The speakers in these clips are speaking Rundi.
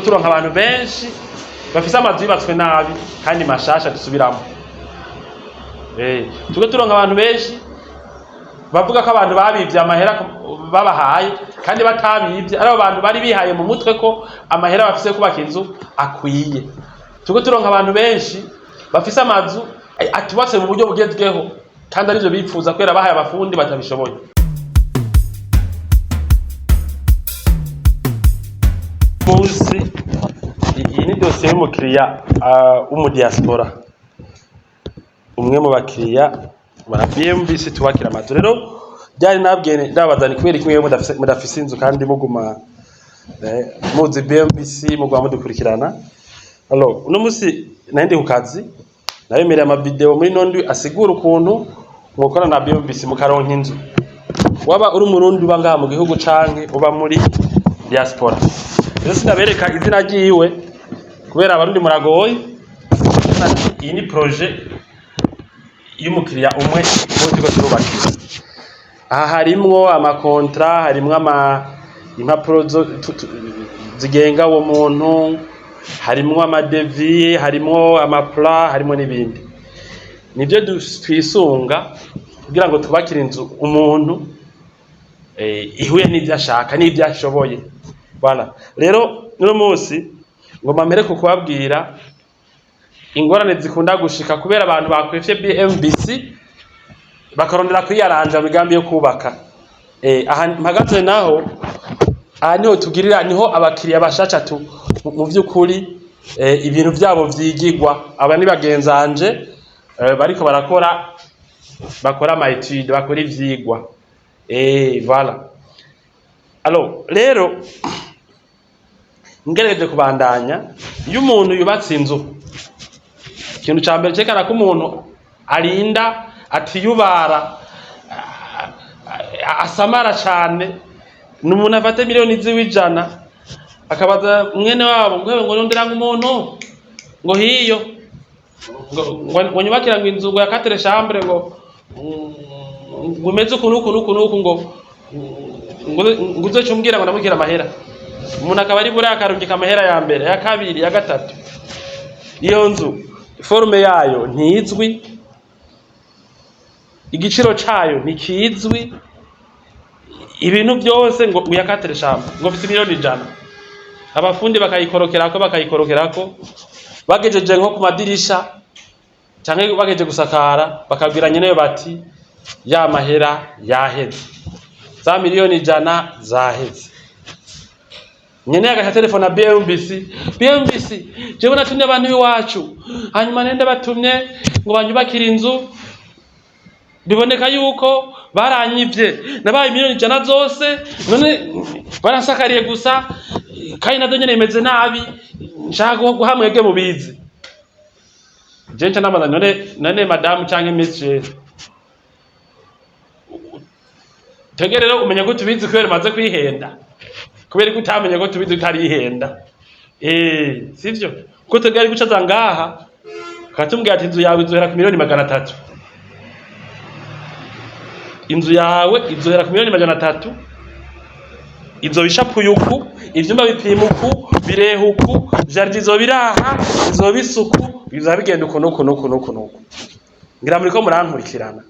turonka abantu benshi bafise amazu yubatswe nabi kandi mashasha dusubiramo. Turonka abantu benshi bavuga ko abantu babivye amahera babahaye kandi batabivye, ari abantu bari bihaye mu mutwe ko amahera bafise kubaka inzu akwiye. Turonka abantu benshi bafise amazu atubatse mu buryo bugezweho kandi arivyo bipfuza kwera bahaye abafundi batabishoboye. Muzi iyi ni dosiye y'umukiriya w'umudiaspora, umwe mu bakiriya ba BMBC tubakira amazu. Rero byari nabwiye ndabazani kubera kimwe mudafise inzu kandi muguma muzi BMBC mugwa mudukurikirana. Alors uno musi nandi ku kazi nabemereye ama video muri nondi asigura ukuntu mukora na BMBC mukaronka inzu, waba uri umurundi uba ngaha mu gihugu canke uba muri diaspora. Rero sinabereka izina ryiwe kubera abarundi muragoye. Iyi ni projet y'umukiriya umwe turiko turubakira. Aha harimwo amakontra, harimwo impapuro zigenga uwo muntu, harimwo amadevi, harimwo amapla, harimwo n'ibindi. Nivyo twisunga kugira ngo tubakire inzu umuntu ihuye n'ivyo ashaka n'ivyo ashoboye. Bana rero no munsi ngoma mpereko kubabwira ingorane zikunda gushika kubera abantu bakwefye BMBC bakarondera kwiyaranja migambi yo kubaka. Aha mpagaze naho aha niho tugirira, niho abakiriya bashasha mu vy'ukuri ibintu vyabo vyigirwa. Aba ni bagenzanje bariko bakora ama etude, bakora ivyigwa. Voilà. Alors rero ngerageje kubandanya, iyo umuntu yubatse inzu ikintu ca mbere cekana ko umuntu arinda atiyubara asamara cane. N'umuntu afate miliyoni ziwijana akabaza mwene wabo ngo ndondera umuntu ngo hiyo ngo nyubakira ngo inzu ngo ya 4 chambre ngo umeze ukuntu ngo uzoce umbwira ngo ndamukira amahera. Umuntu akaba ari buriya akarungika amahera ya mbere, ya kabiri, ya gatatu. Iyo nzu forme yayo ntizwi, igiciro cayo ntikizwi, ibintu byose ngo ya 4 chambre ngo mfite miliyoni 100. Abafundi bakayikorokerako bagejeje nko ku madirisha canke bagejeje gusakara bakabwira nyene bati ya mahera yaheze, za miliyoni 100 zaheze. Nyene agacha telefone na BMBC jewe natumye abantu biwacu hanyuma nende batumye ngo banyubakira inzu, biboneka yuko baranyivye nabaye miliyoni 100 zose, none barasakariye gusa kandi nazo nyene imeze nabi, nshaka guhamwege mubizi. Je nca namaza none madame canke monsieur tegerero umenye ko tubizi kubera maze kwihenda, kubera ko utamenye ko tubizi utarihenda. Sivyo ko tegari gucaza ngaha katumbwira ati inzu yawe izohera ku miliyoni 300. Inzu yawe izohera ku miliyoni 300, izo bishapuye uku, ivyumba bipima uku, bireha uku, jardi izobiraha, izobisuku, bizabigenda uko nuko. Ngira muri ko murankurikirana.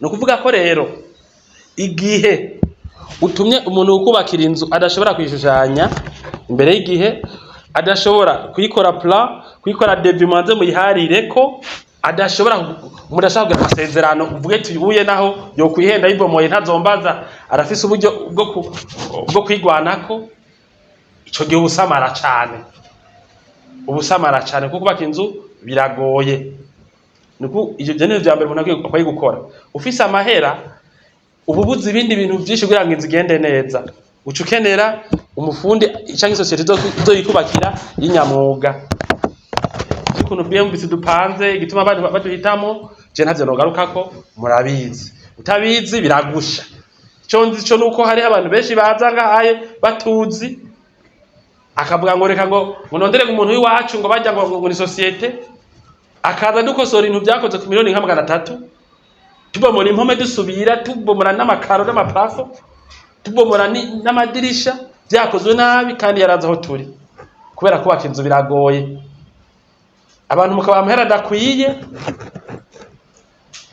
No kuvuga ko rero igihe utumye umuntu ukubakira inzu adashobora kwishushanya imbere y'igihe, adashobora kuyikora plan, kuyikora debut manze muyiharire ko adashobora mudashaka amasezerano uvuge tubuye naho yo kwihenda yibomoye ntazombaza arafise uburyo bwo kwigwanako, ico gihe ubusamara cyane kuko kubaka inzu biragoye. Nuko ivyo byanene bya mbere umuntu akwiye gukora. Ufise amahera ububuzi ibindi bintu byinshi kugira ngo inzu igende neza. Ucukenera umufundi cyangwa societe izoyikubakira y'inyamwuga. Ukuntu BMBC dupanze igituma abantu baduhitamo je ntavyo nogarukako murabizi. Utabizi biragusha. Cyo nzi cyo nuko hari abantu benshi baza ngahaye batuzi akavuga ngo reka ngo nondere umuntu w'iwacu ngo bajya ngo ni societe, akaza dukosora ibintu byakoze ku miliyoni 300, tubomora impome dusubira, tubomora n'amakaro n'amaplafo, tubomora n'amadirisha, byakozwe nabi kandi yaraza aho turi kubera kubaka inzu biragoye abantu mukaba amahera adakwiye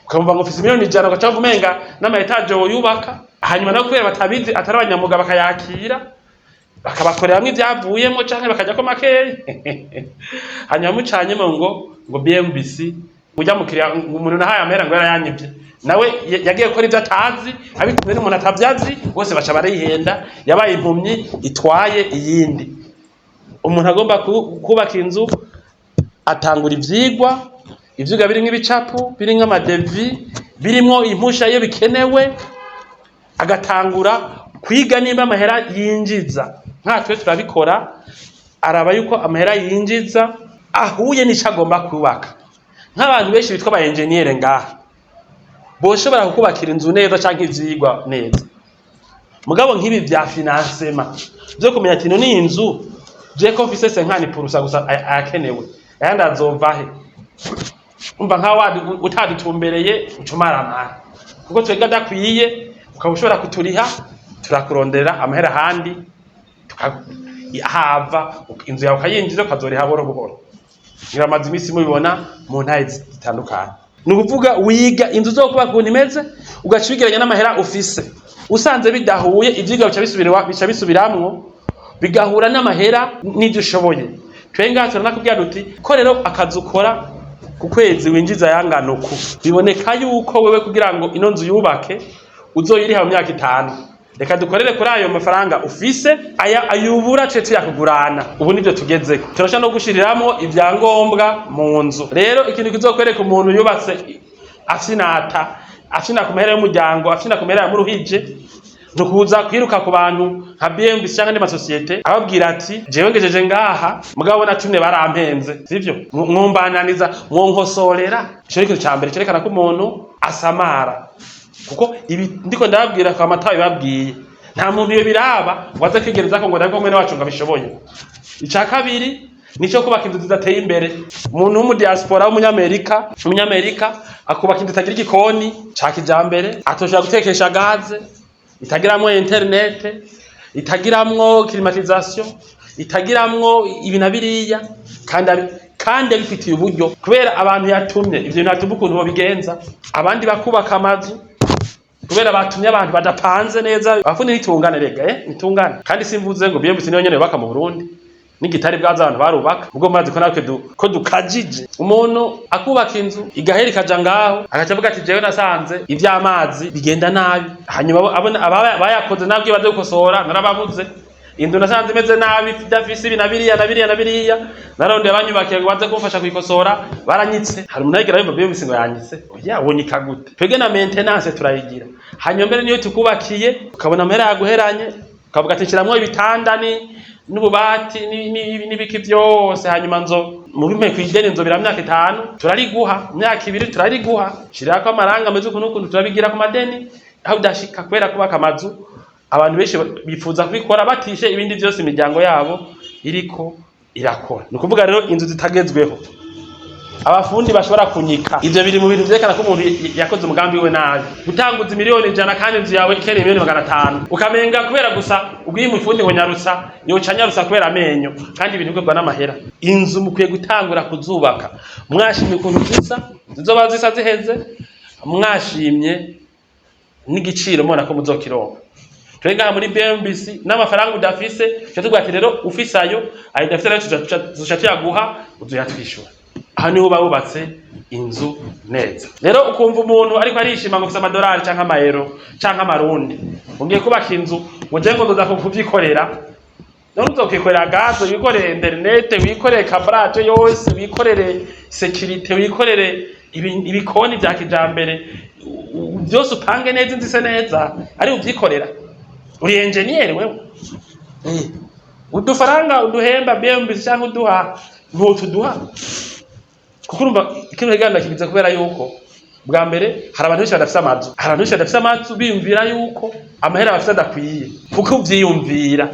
ukamva ngo ufise miliyoni 100 ugaca umenga n'ama etage yubaka hanyuma no kubera batabizi atari abanyamuga bakayakira bakabakoreramwe ivyavuyemo canke bakajya ko makeyi hanyuma mucanyemo ngo BMBC ujya mukiriya umuntu nahaye amahera ngo yarayanyivye nawe yagiye gukora ivyo atazi abitumwe n'umuntu atavyazi bose baca barihenda yabaye impumyi itwaye iyindi umuntu agomba kubaka inzu atangura ivyigwa birimwo ibicapu birimwo amadevi birimwo impusha iyo bikenewe agatangura kwiga nimba amahera yinjiza nkatwe turabikora araba yuko amahera yinjiza ahuye n'ico agomba kubaka nk'abantu benshi bitwa ba engineer ngaha boshobora kukubakira inzu neza canke ivyigwa neza mugabo nk'ibi vya financement byo kumenya ati no ni inzu je ko office 50% gusa ayakenewe ayandi azovahe umva nka utadutumbereye ucumaramara kuko twega dakwiye ukabushobora kuturiha turakurondera amahera handi tukahava inzu yawe ukayinjiza ukazoriha boro buhoro niramaze imisi mubibona mu ntaye zitandukanye nukuvuga wiga inzu zo kuba kuntu imeze ugaca bigeranya n'amahera ufise usanze bidahuye ivyigwa bica bisubiramwo bigahura n'amahera n'ivyo ushoboye twenga turanakubwira duti ko rero akazi ukora ku kwezi winjiza yangana uku biboneka yuko wewe kugira ngo ino nzu yubake uzoyiriha mu myaka 5 reka dukorere kuri ayo mafaranga ufise ayubura cece yakugurana ubu nivyo tugezeko turasha no gushiriramo ivyangombwa mu nzu rero ikintu kizokwereka umuntu yubatse afina ku mahera y'umuryango afina ku mahera ya muruhije ntukuza kwiruka ku bantu nka BMB cyangwa n'ama societe ababwira ati jewe ngejeje ngaha mugabo natumye barampenze sivyo mwumbananiza mwonkosorera cyo ikintu cyambere cerekana ko umuntu asamara kuko ibi ndiko ndababwira kwa matayo babwiye nta muntu iyo biraba waza kwigereza ko ngo ndabwo mwene wacu ngabishoboye icya kabiri nico kubaka inzu zidateye imbere umuntu mu diaspora w'umunyamerika akubaka inzu itagira igikoni ca kijambere atoshobora gutekesha gaze itagiramwo internet itagiramwo climatisation itagiramwo ibina biriya kandi abifitiye uburyo kubera abantu yatumye ivyo natumva ukuntu bobigenza abandi bakubaka amazu kubera batumye abantu badapanze neza abafundi nitungane rega nitungane kandi simvuze ngo BMC niyo nyene baka mu Burundi n'igitari bwaza abantu barubaka ubwo mazi ko natwe ko dukajije umuntu akubaka inzu igahera ikaja ngaho agacavuga ati jewe nasanze ivy'amazi bigenda nabi hanyuma abona bayakoze nabwiye baze gukosora narababuze inzu nasanze imeze nabi dafisi ibi nabiriya naronde abanyubakiye baze kumfasha kuyikosora baranyitse hari umuntu agira yumva BMC ngo yanyitse oya wonika gute twege na maintenance turayigira hanyuma mbere niyo tukubakiye ukabona amahera yaguheranye ukavuga ati kiramwo ibitanda n'ububati n'ibiki byose hanyuma nzo mu bimwe kwideni nzo bira myaka 5 turariguha myaka 2 turariguha shirako amaranga ameze ukuntu turabigira ku madeni aho dashika kwera kubaka amazu abantu benshi bifuza kubikora batishe ibindi byose imiryango yabo iriko irakora nukuvuga rero inzu zitagezweho abafundi bashobora kunyika ivyo biri mu bintu vyerekana ko umuntu yakoze umugambi we nabi gutanguza miliyoni 100 kandi inzu yawe ikene miliyoni 500 ukamenga kubera gusa ubwiye umufundi ngo nyarutsa yoca nyarutsa kubera amenyo kandi ibintu bigwa n'amahera inzu mukwiye gutangura kuzubaka mwashimye ukuntu zisa zizoba zisa ziheze mwashimye n'igiciro mubona ko muzokironka twega muri BMBC n'amafaranga udafise cyo tugwati rero ufisayo ayidafise rero tuzaca yaguha uzoyatwishura aha niho babubatse inzu neza rero ukumva umuntu ariko arishima ngo ufise amadolari canke amayero canke amarundi ungiye kubaka inzu ngo je ngo ndoza kuvyikorera none uzokikorera gazo wikorere internet wikorere kabrate yose wikorere security wikorere ibikoni bya kijambere byose upange neza inzise neza ari uvyikorera uri engineer wewe udufaranga uduhemba BMBC cyangwa uduha ntutuduha kuko urumva ikintu heganda kibiza kubera yuko bwa mbere hari abantu benshi badafise amazu biyumvira yuko amahera bafite adakwiye kuko uvyiyumvira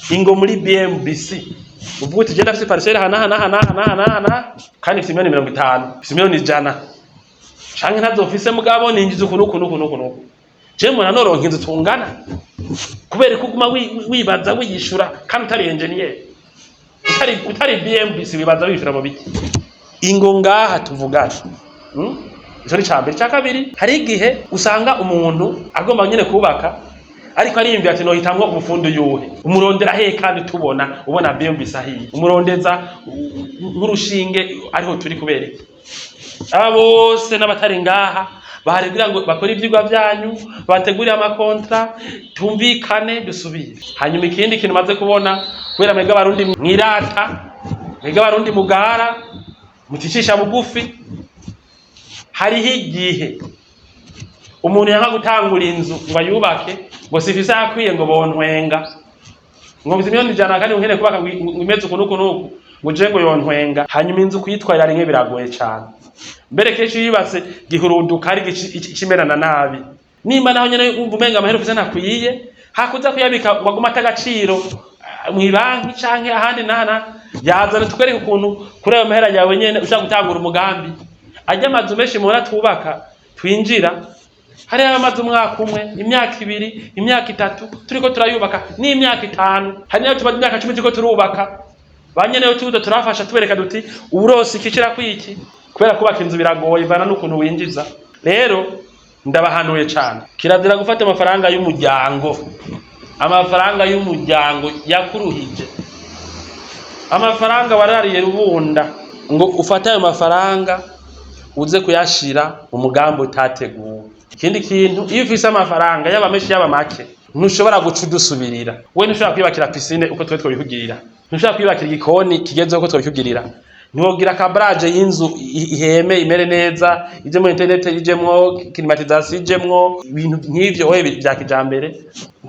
ingo muri BMBC uvuga uti genda afise parcelle hana kandi ifite miliyoni 50 ifite miliyoni 100 canke ntazofise mugabo ninjiza ukuntu je mbona noronka inzu tungana kubera ko uguma wibaza wiyishura kandi utari engineer utari BMBC wibaza wishura mu biki ingo ngaha tuvugana ico ni cambere cya kabiri hari igihe usanga umuntu agomba nyene kubaka ariko ariyumvira ati no hitamwo umufundo yuhe umurondera he kandi tubona ubona BMBC ahiye umurondeza nk'urushinge ariho turi kubera aba bose n'abatari ngaha baharegira ngo bakora ivyigwa byanyu bategurira amakontra tumvikane dusubire hanyuma ikindi kintu maze kubona kubera mwega barundi mwirata mwega barundi mugara muticisha bugufi hariho igihe umuntu yanka gutangura inzu ngo yubake ngo sifise akwiye ngo bontwenga ngo bizimyoni jana kandi nkene kubaka imeze ukunuku nuku ngo je ngo yontwenga hanyuma inzu kuyitwarira rimwe biragoye cyane mbere keshi yibatse gihuruduka ari ikimerana nabi nimba naho nyene umva umenga amahero ufise ntakwiye hakuza kuyabika waguma atagaciro mwibanki canke ahandi nana yazana tukwereka ukuntu kuri ayo mahera yawe nyene ushaka gutangura umugambi ajya amazu menshi muhora twubaka twinjira hari amazu umwaka umwe imyaka ibiri imyaka itatu turiko turayubaka n'imyaka 5 hari nayo tuba imyaka 10 turiko turubaka banyene yo tuzo turafasha tubereka duti uburosi ikicira kwiki kubera kubaka inzu biragoye bana n'ukuntu winjiza rero ndabahanuye cyane kirazira gufata amafaranga y'umuryango yakuruhije amafaranga warariye rubunda ngo ufata ayo mafaranga uze kuyashira umugambo utateguwe ikindi kintu iyo ufise amafaranga yaba menshi yaba make ntushobora guca udusubirira we ntushobora kwibakira piscine uko twe twabikugirira ntushobora kwibakira igikoni kigezeho uko twabikugirira ntiwogira kabraje y'inzu iheme imere neza ije mu internet ijemwo climatisation ijemwo ibintu nk'ivyo oye bya kijambere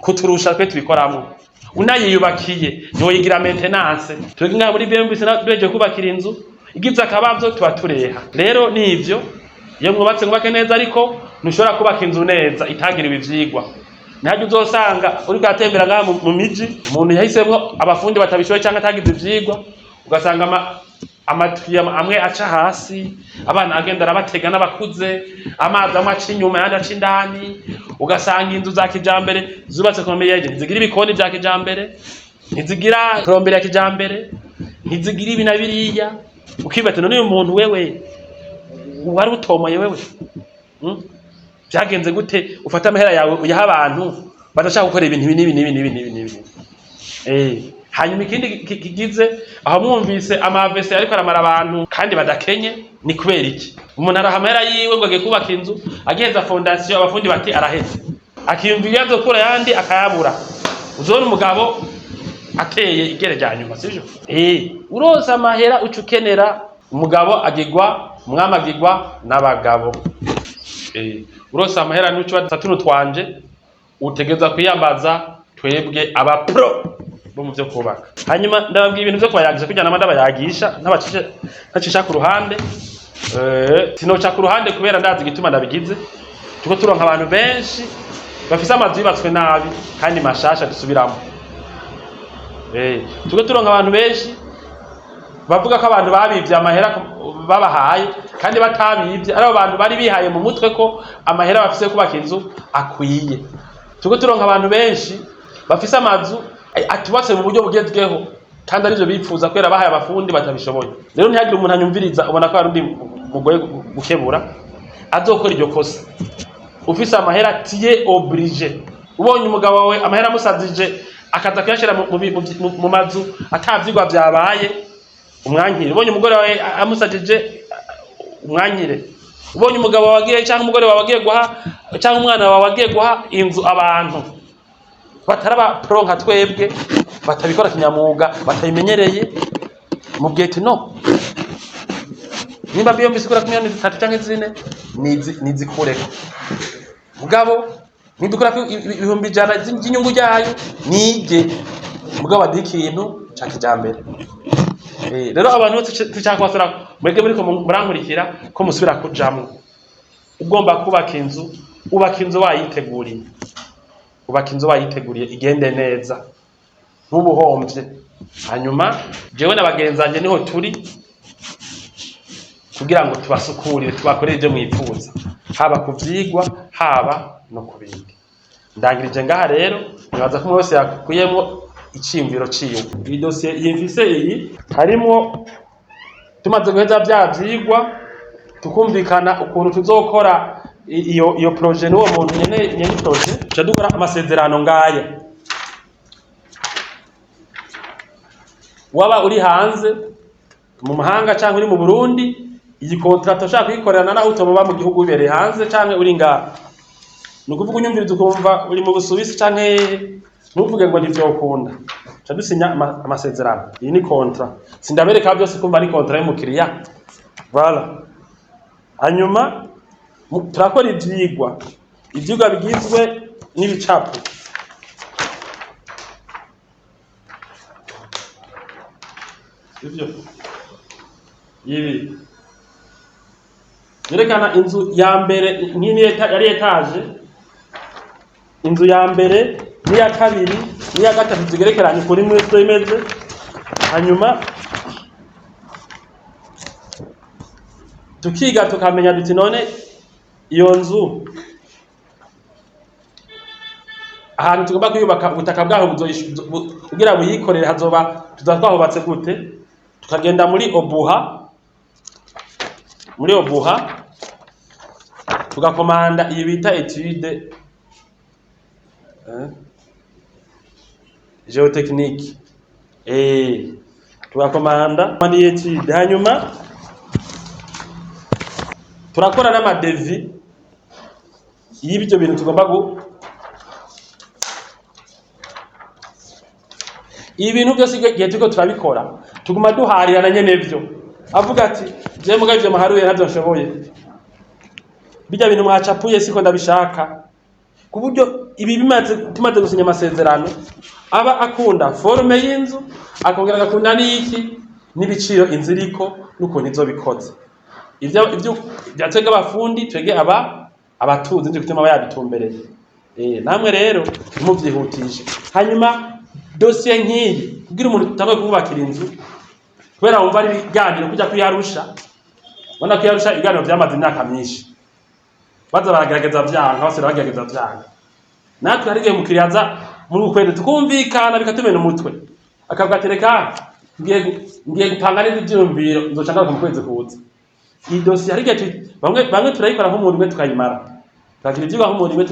kuturusha twe tubikoramo unayiyubakiye ntiwoyigira maintenance twinga muri BMBC beje kubakira inzu igize akabazo tuba tureha rero nivyo iyo mwubatse neza ariko ntushobora kubaka inzu neza itagira ivyigwa ntajye uzosanga uri gatembera ngaha mu miji umuntu yahisemwo abafundi batabishoye cyangwa atagize ivyigwa ugasanga amatwiya amwe aca hasi abana agenda arabatega n'abakuze amazi amwe aca inyuma yandi aca indani ugasanga inzu za kijambere zubatse ku meyeje ntizigira ibikoni bya kijambere ntizigira krombere ya kijambere ntizigira ibina biriya ukibata none uyu muntu wewe wari utomoye wewe byagenze gute ufata amahera yawe uyaha abantu badashaka gukora ibintu nibi hanyuma ikindi kigize aho mwumvise amavese ariko aramara abantu kandi badakenye ni kubera iki umuntu arahamera yiwe ngo agiye kubaka inzu agiheza fondation abafundi bati araheze akiyumvira azokura yandi akayabura uzone umugabo ateye igere rya nyuma sivyo uroza amahera ucukenera umugabo agigwa umwami agigwa n'abagabo uroza amahera n'ucu batatu twanje utegeza kwiyambaza twebwe aba pro bo mu byo kubaka hanyuma ndababwiye ibintu byo kubayagisha kujyana amanda bayagisha ntacisha ku ruhande sinoca ku ruhande kubera ndazi gituma ndabigize tuko turonka abantu benshi bafise amazu yubatswe nabi kandi mashasha dusubiramo tuko turonka abantu benshi bavuga ko abantu babivye amahera babahaye kandi batabivye ari abantu bari bihaye mu mutwe ko amahera bafise kubaka inzu akwiye tuko turonka abantu benshi bafise amazu atubatse mu buryo bugezweho kandi arivyo bipfuza kwera bahaye abafundi batabishoboye rero ntihagire umuntu anyumviriza ubona ko ari undi mugoye gukebura azokora iryo kosa ufise amahera tiye oblige ubonye umugabo wawe amahera musazije akaza kuyashira mu mazu atavyigwa vyabaye umwankire ubonye umugore wawe amusajije umwankire ubonye umugabo wagiye cyangwa umugore wawe wagiye guha cyangwa umwana wawe wagiye guha inzu abantu bataraba pronka twebwe batabikora kinyamuga batabimenyereye mu bwete no nimba BMBC kura kumyani 3 cyangwa 4 nizikureka mugabo nidukora ibihumbi jana by'inyungu yayo nige mugabo adikintu ca kijambere rero abantu tucyakwasura mwege muri ko murankurikira ko musubira kujamwe ugomba kubaka inzu ubaka inzu wayiteguriye igende neza ntubuhombye hanyuma jewe n'abagenzanje niho turi kugira ngo tubasukurire tubakorere ibyo mwifuza haba kuvyigwa haba no kubindi ndangirije ngaha rero nibaza ko mwese yakuyemo iciyumviro ciwe. Iyi dossier yimvise iyi harimo tumaze guheza bya vyigwa tukumvikana ukuntu tuzokora iyo projet n'uwo muntu nyene projet cha dukora amasezerano ngaya. Waba uri hanze mu mahanga canke uri mu Burundi, iyi contract ushaka kuyikorana naho utoba mu gihugu ubereye hanze canke uri ngaha, nukuvuga unyumviriza ukumva uri mu Busuwisi canke ntuvuge ngo ntivyokunda, cha dusinya amasezerano. Iyi ni contrat, sindabereka byose kumva ari contrat y'umukiriya. Voilà. Hanyuma turakora ivyigwa bigizwe n'ibicapo. Ivyo ibi yerekana inzu ya mbere nk'ini yari etaje, inzu ya mbere n'iya kabiri n'iya gatatu zigerekeranye kuri mwe imeze. Hanyuma tukiga tukamenya duti none iyo nzu ahantu tugomba kuyubaka ubutaka bwaho kugira buyikorere hazoba tuzatwahubatse gute. Tukagenda muri Obuha tugakomanda iyi bita etude geotechnique, tugakomanda mani etude. Hanyuma turakora n'amadevi y'ibyo bintu tugomba ibintu byose igihe turiko turabikora tuguma duharirana nyene byo avuga ati je muga ivyo maharuye navyo nshoboye, bijya bintu mwacapuye siko ndabishaka. Kuburyo ibi tumaze gusinya amasezerano aba akunda forme y'inzu, akongera agakunda n'iki n'ibiciro inzu iriko n'ukuntu izo bikoze. Ivyo byatwega abafundi twege abatuzi nje gutuma bayabitumbereye. Namwe rero nimuvyihutishe. Hanyuma dossier nk'iyi kugira umuntu tutangwe kubakira inzu kubera wumva ari biganiro kujya kuyarusha, ubona ko yarusha ibiganiro byamaze imyaka myinshi, baza baragerageza vyanga bose baragerageza vyanga. Natwe hari igihe mukiriya aza muri ukwezi tukumvikana bikatumena umutwe akavuga ati reka ngiye gupanga neza ivyumviro nzoca ngaruka mu kwezi kuza. Iyi dossier hari igihe bamwe turayikora nk'umuntu umwe tukayimara, tukagira ivyigwa nk'umuntu umwe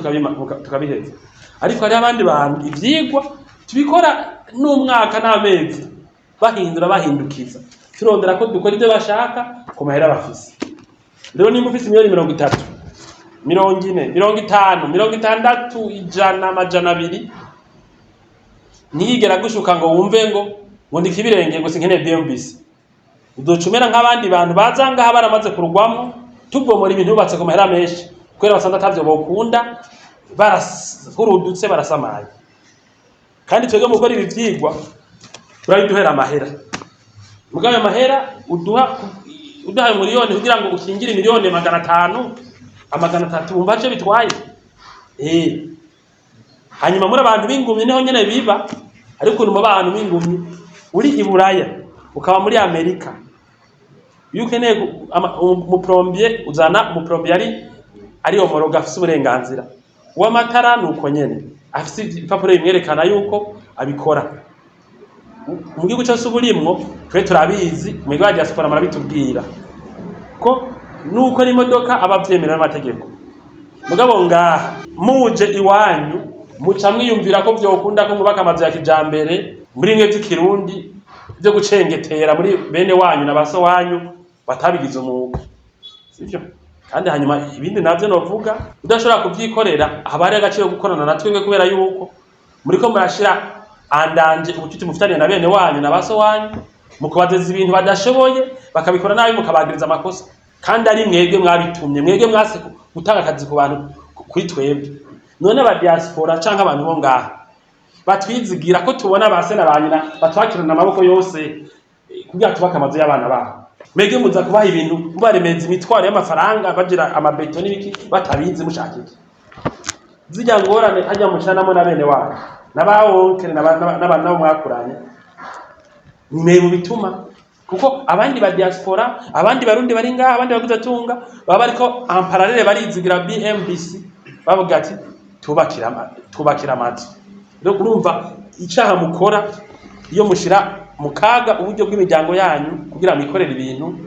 tukabiheza. Ariko hari abandi bantu ivyigwa tubikora n'umwaka n'amezi bahindukiza turondera ko dukora ibyo bashaka ku mahera bafise. Rero nimba ufise miliyoni 30, 40, 50, 60, 100, 200 niyigera gushuka ngo wumve ngo ndikibirenge ngo sinkene BMBC, udocumera nk'abandi bantu bazanga baramaze kurugwamo tubomora ibintu bubatse ku mahera menshi kwera basanda atavyo bokunda barahurudutse barasamaye. Kandi twege mu gukora ibi vyigwa turabiduhera amahera, mugabe amahera uduha miliyoni kugira ngo ukingire miliyoni 500 300 umva je bitwaye. Hanyuma muri abantu b'ingumye niho nyene biba, ariko mu bantu b'ingumye uri i Buraya ukaba muri Amerika, yukeneye umuprombier uzana umuprombier ari homologue afise uburenganzira w'amatara nuko nyene afise ipapuro imwerekana yuko abikora. Mu gihugu cyose uburimwo twe turabizi mu gihugu diaspora marabitubwira ko nuko n'imodoka abavyemera n'amategeko. Mugabo ngaha muje iwanyu muca mwiyumvira ko vyokunda ko mubaka amazu ya kijambere muri mwe by'ikirundi byo gucengetera muri bene wanyu na baso wanyu batabigize umwuga, sivyo? Kandi hanyuma ibindi navyo novuga udashobora kuvyikorera habari agaciro gukorana na twebwe kubera yuko muriko murashira andanje ubucuti mufitaniye na bene wanyu na baso wanyu mukabazeza ibintu badashoboye bakabikora nabi mukabagiriza amakosa, kandi ari mwebwe mwabitumye, mwebwe mwase gutanga akazi ku bantu kuri twebwe. None aba diaspora canke abantu bo ngaha batwizigira ko tubona base na banyina batwakirana amaboko yose kugira tubaka amazu y'abana babo. Mwebwe muza kubaha ibintu mubaremeza imitwaro y'amafaranga bagira amabeto n'ibiki batabizi mushakike. Zijya ngorane hajya mucanamo na bene wanyu n'abawonke n'abana bo mwakuranye nimwe mu bituma, kuko abandi ba diaspora abandi barundi bari ngaha abandi baguze tunga baba bariko en parallele barizigira BMBC bavuga ati tubakira amazu. Rero urumva icaha mukora iyo mushira mukaga uburyo bw'imiryango yanyu kugira mwikorera ibintu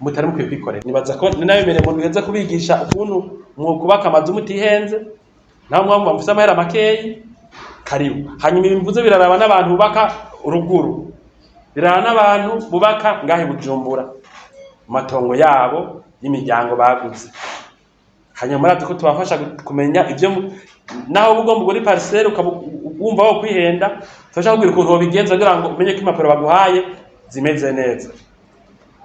mutari mukwiye kwikorera. Nibaza ko ni nayo mere muntu yeza kubigisha ukuntu mwokubaka amazu mutihenze naho mwamwe mufite amahera makeyi karibu. Hanyuma imvuze biraraba n'abantu bubaka uruguru, biraraba n'abantu bubaka ngahe Bujumbura matongo yabo y'imiryango baguze. Hanyuma murazi ko tubafasha kumenya ivyo naho ugomba guri parcelle ukabumva wo kwihenda fasha kugira ukuntu wobigenza kugira ngo umenye ko impapuro baguhaye zimeze neza.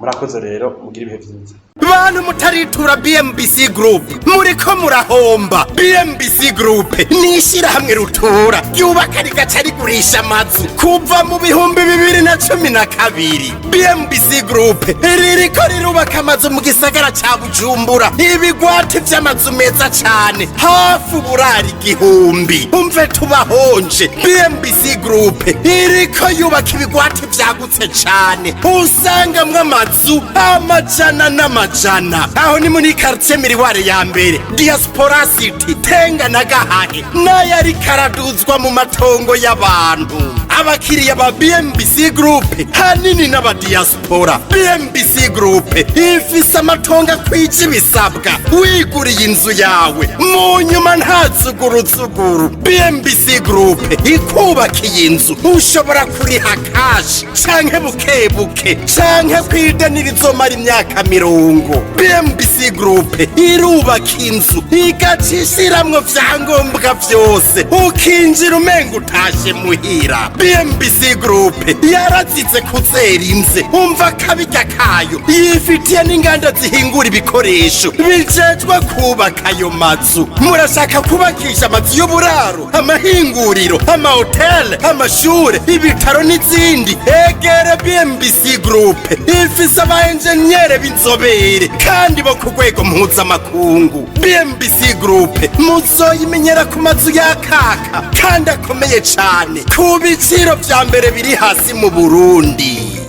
Murakoze rero mugira ibihe vyiza. Bantu mutaritura BMBC Group muriko murahomba. BMBC Group nishira hamwe rutura yubaka rigaca rigurisha amazu kuva mu 2012. BMBC Group ririko rirubaka amazu mu gisagara ca Bujumbura, ibigwati vy'amazu meza cane hafi uburari 1000. Umve tubahonje. BMBC Group iriko yubaka ibigwati vyagutse cane usangamwe amazu amajana n'amajana. Aho ni muri quartier Miriware ya mbere, Diaspora City, Tenga na Gahage, n'ayari karaduzwa mu matongo y'abantu. Abakiriya ba BMBC Group hanini n'aba diaspora. BMBC Group ifise amatongo kwije bisabwa wiguriye inzu yawe mu nyuma ntazuguruzuguru. BMBC Group ikubakiye inzu ushobora kuriha cash canke bukebuke canke kwidanira izomara imyaka 50. BMBC Group irubaka inzu igacishiramwo vyangombwa vyose ukinjira umenga utashe muhira. BMBC Group yarazize kuzera inze umva kabirya kayo yifitiye n'inganda zihingura ibikoresho bijejwe kubaka ayo mazu. Murashaka kubakisha amazu y'uburaro, amahinguriro, amahoteli, amashure, ibitaro n'izindi? Egere BMBC Group ifise abaenjenyere b'inzobere kandi bo ku rwego mpuzamakungu. BMBC Group muzoyimenyera ku mazu yakaka kandi akomeye cane ku biciro vya mbere biri hasi mu Burundi.